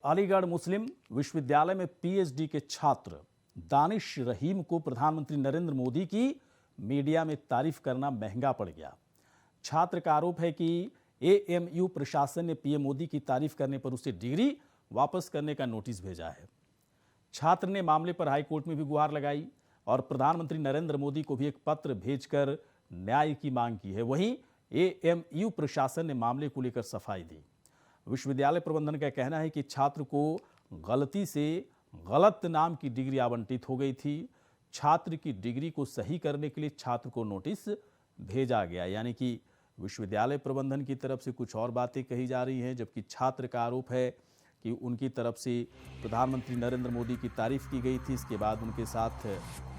अलीगढ़ मुस्लिम विश्वविद्यालय में पीएचडी के छात्र दानिश रहीम को प्रधानमंत्री नरेंद्र मोदी की मीडिया में तारीफ करना महंगा पड़ गया। छात्र का आरोप है कि एएमयू प्रशासन ने पीएम मोदी की तारीफ करने पर उसे डिग्री वापस करने का नोटिस भेजा है। छात्र ने मामले पर हाईकोर्ट में भी गुहार लगाई और प्रधानमंत्री नरेंद्र मोदी को भी एक पत्र भेजकर न्याय की मांग की है। वहीं एएमयू प्रशासन ने मामले को लेकर सफाई दी। विश्वविद्यालय प्रबंधन का कहना है कि छात्र को गलती से गलत नाम की डिग्री आवंटित हो गई थी। छात्र की डिग्री को सही करने के लिए छात्र को नोटिस भेजा गया, यानी कि विश्वविद्यालय प्रबंधन की तरफ से कुछ और बातें कही जा रही हैं, जबकि छात्र का आरोप है कि उनकी तरफ से प्रधानमंत्री नरेंद्र मोदी की तारीफ की गई थी, इसके बाद उनके साथ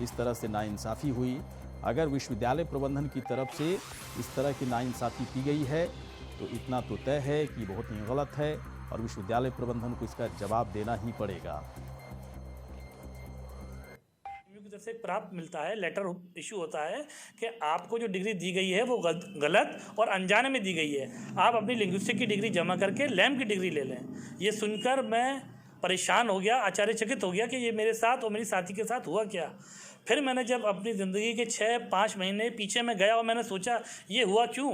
इस तरह से नाइंसाफ़ी हुई। अगर विश्वविद्यालय प्रबंधन की तरफ से इस तरह की नाइंसाफ़ी की गई है तो इतना तो तय है कि बहुत ही गलत है और विश्वविद्यालय प्रबंधन को इसका जवाब देना ही पड़ेगा। की तरफ से प्राप्त मिलता है, लेटर इशू होता है कि आपको जो डिग्री दी गई है वो गलत और अनजाने में दी गई है, आप अपनी लिंग्विस्टिक की डिग्री जमा करके लैम की डिग्री ले लें। ये सुनकर मैं परेशान हो गया, आश्चर्यचकित हो गया कि ये मेरे साथ और मेरी साथी के साथ हुआ क्या। फिर मैंने जब अपनी ज़िंदगी के 6-5 महीने पीछे में गया और मैंने सोचा ये हुआ क्यों,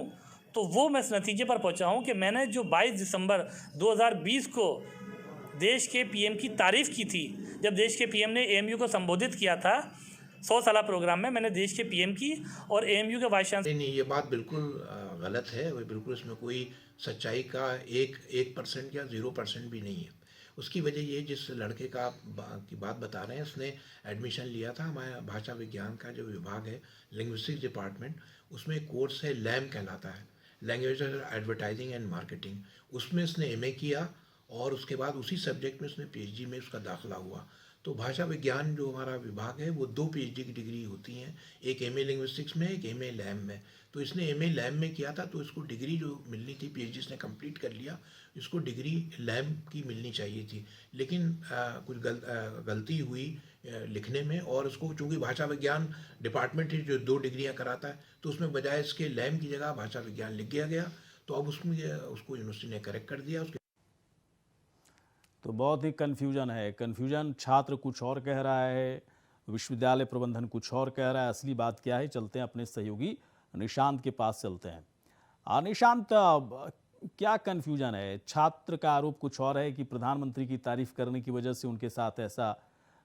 तो वो मैं इस नतीजे पर पहुंचा हूं कि मैंने जो 22 दिसंबर 2020 को देश के पीएम की तारीफ़ की थी, जब देश के पीएम ने एएमयू को संबोधित किया था 100 साला प्रोग्राम में, मैंने देश के पीएम की और एएमयू के वाइस चांसलर नहीं, ये बात बिल्कुल गलत है। बिल्कुल इसमें कोई सच्चाई का 1% या 0% भी नहीं है। उसकी वजह ये, जिस लड़के की बात बता रहे हैं, उसने एडमिशन लिया था हमारे भाषा विज्ञान का जो विभाग है, लिंग्विस्टिक्स डिपार्टमेंट, उसमें कोर्स है लैम कहलाता है, लैंग्वेज एडवर्टाइजिंग एंड मार्केटिंग। उसमें उसने एमए किया और उसके बाद उसी सब्जेक्ट में उसने पीएचडी में उसका दाखिला हुआ। तो भाषा विज्ञान जो हमारा विभाग है वो 2 पीएचडी की डिग्री होती हैं, एक एमए लिंग्विस्टिक्स में, एक एमए लैम में। तो इसने एमए लैम में किया था, तो इसको डिग्री जो मिलनी थी, पीएचडी इसने कंप्लीट कर लिया, इसको डिग्री लैम की मिलनी चाहिए थी। लेकिन कुछ गलती हुई लिखने में, और उसको चूँकि भाषा विज्ञान डिपार्टमेंट ही जो 2 डिग्रियाँ कराता है, तो उसमें बजाय इसके लैम की जगह भाषा विज्ञान लिख दिया गया। तो अब उसमें उसको यूनिवर्सिटी ने करेक्ट कर दिया। तो बहुत ही कन्फ्यूजन छात्र कुछ और कह रहा है, विश्वविद्यालय प्रबंधन कुछ और कह रहा है। असली बात क्या है, चलते हैं अपने सहयोगी निशांत के पास चलते हैं। निशांत, क्या कन्फ्यूजन है? छात्र का आरोप कुछ और है कि प्रधानमंत्री की तारीफ करने की वजह से उनके साथ ऐसा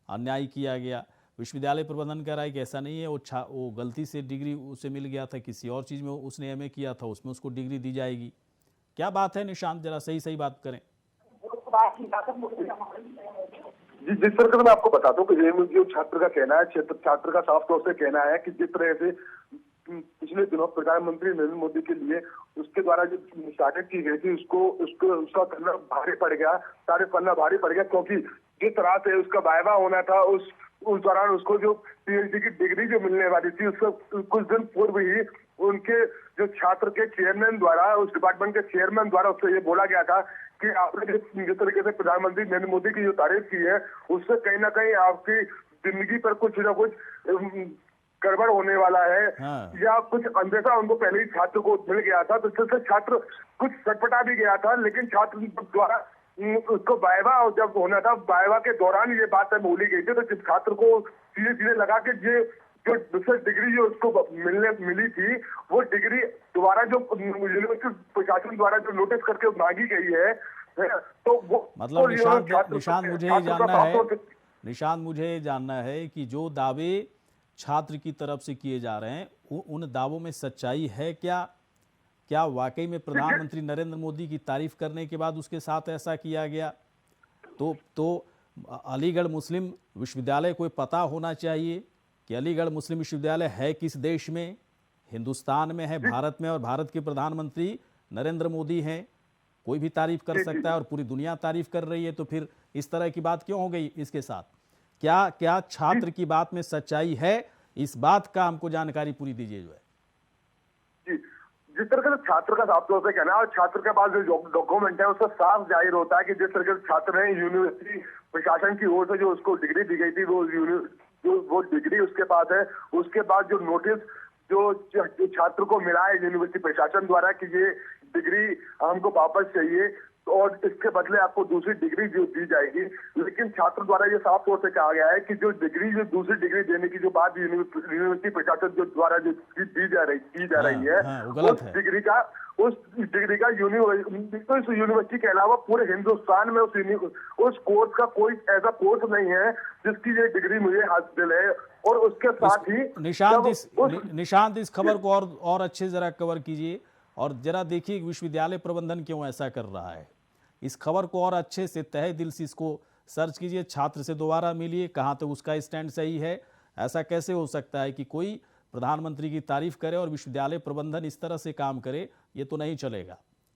अन्याय किया गया। विश्वविद्यालय प्रबंधन कह रहा है कि ऐसा नहीं है, वो गलती से डिग्री उसे मिल गया था, किसी और चीज़ में उसने एमए किया था, उसमें उसको डिग्री दी जाएगी। क्या बात है निशांत, जरा सही बात करें। जी, जिस तरह से मैं आपको बताता हूँ कि एएमयू छात्र का कहना है, छात्र का साफ तौर से कहना है कि जिस तरह से पिछले दिनों प्रधानमंत्री नरेंद्र मोदी के लिए उसके द्वारा जो तारीफ की गई थी, उसका करना भारी पड़ गया, तारीफ करना भारी पड़ गया, क्योंकि जिस तरह से उसका वाइवा होना था, उस दौरान उसको जो पीएचडी की डिग्री जो मिलने वाली थी, उसका कुछ दिन पूर्व ही उनके जो छात्र के चेयरमैन द्वारा, उस डिपार्टमेंट के चेयरमैन द्वारा उससे ये बोला गया था कि आपने जिस तरीके से प्रधानमंत्री नरेंद्र मोदी की जो तारीफ की है, उससे कहीं ना कहीं आपकी जिंदगी पर कुछ ना कुछ गड़बड़ होने वाला है। हाँ। या कुछ अंदेशा उनको पहले ही छात्र को मिल गया था, तो इससे छात्र कुछ सटपटा भी गया था। लेकिन छात्र द्वारा उसको वाइवा जब होना था, वाइवा के दौरान ये बात बोली गई थी, तो जिस छात्र को धीरे लगा कि ये जो दूसरी डिग्री जो उसको मिली थी, वो डिग्री दोबारा जो यूनिवर्सिटी प्रशासन द्वारा जो नोटिस करके मांगी गई है, तो वो मतलब निशांत मुझे जानना है कि जो दावे छात्र की तरफ से किए जा रहे हैं, उन दावों में सच्चाई है क्या वाकई में प्रधानमंत्री नरेंद्र मोदी की तारीफ करने के बाद उसके साथ ऐसा किया गया? तो अलीगढ़ मुस्लिम विश्वविद्यालय को पता होना चाहिए कि अलीगढ़ मुस्लिम विश्वविद्यालय है किस देश में, हिंदुस्तान में है, भारत में, और भारत के प्रधानमंत्री नरेंद्र मोदी हैं। कोई भी तारीफ कर सकता है और पूरी दुनिया तारीफ कर रही है, तो फिर इस तरह की बात क्यों हो गई इसके साथ? क्या छात्र की बात में सच्चाई है? इस बात का हमको जानकारी पूरी दीजिए। जो है जी, जिस तरह से छात्र का साफ तौर से कहना है, और छात्र के पास जो डॉक्यूमेंट है उसका साफ जाहिर होता है कि जिस तरह से छात्र ने यूनिवर्सिटी प्रशासन की ओर से जो उसको डिग्री दी गई थी, वो डिग्री उसके पास है। उसके बाद जो नोटिस जो छात्र को मिला है यूनिवर्सिटी प्रशासन द्वारा कि ये डिग्री हमको वापस चाहिए, और इसके बदले आपको दूसरी डिग्री जो दी जाएगी। लेकिन छात्र द्वारा ये साफ तौर से कहा गया है कि जो दूसरी डिग्री देने की जो बात यूनिवर्सिटी प्रशासन जो द्वारा जो दी जा रही है, वो गलत है। उस डिग्री का यूनिवर्सिटी के अलावा पूरे हिंदुस्तान में उस कोर्स का कोई ऐसा कोर्स नहीं है जिसकी ये डिग्री मुझे हासिल है। और उसके साथ ही निशांत इस खबर को और अच्छे जरा कवर कीजिए और जरा देखिए विश्वविद्यालय प्रबंधन क्यों ऐसा कर रहा है। इस खबर को और अच्छे से तहे दिल से इसको सर्च कीजिए, छात्र से दोबारा मिलिए, कहाँ तक उसका स्टैंड सही है। ऐसा कैसे हो सकता है कि कोई प्रधानमंत्री की तारीफ करे और विश्वविद्यालय प्रबंधन इस तरह से काम करे, ये तो नहीं चलेगा।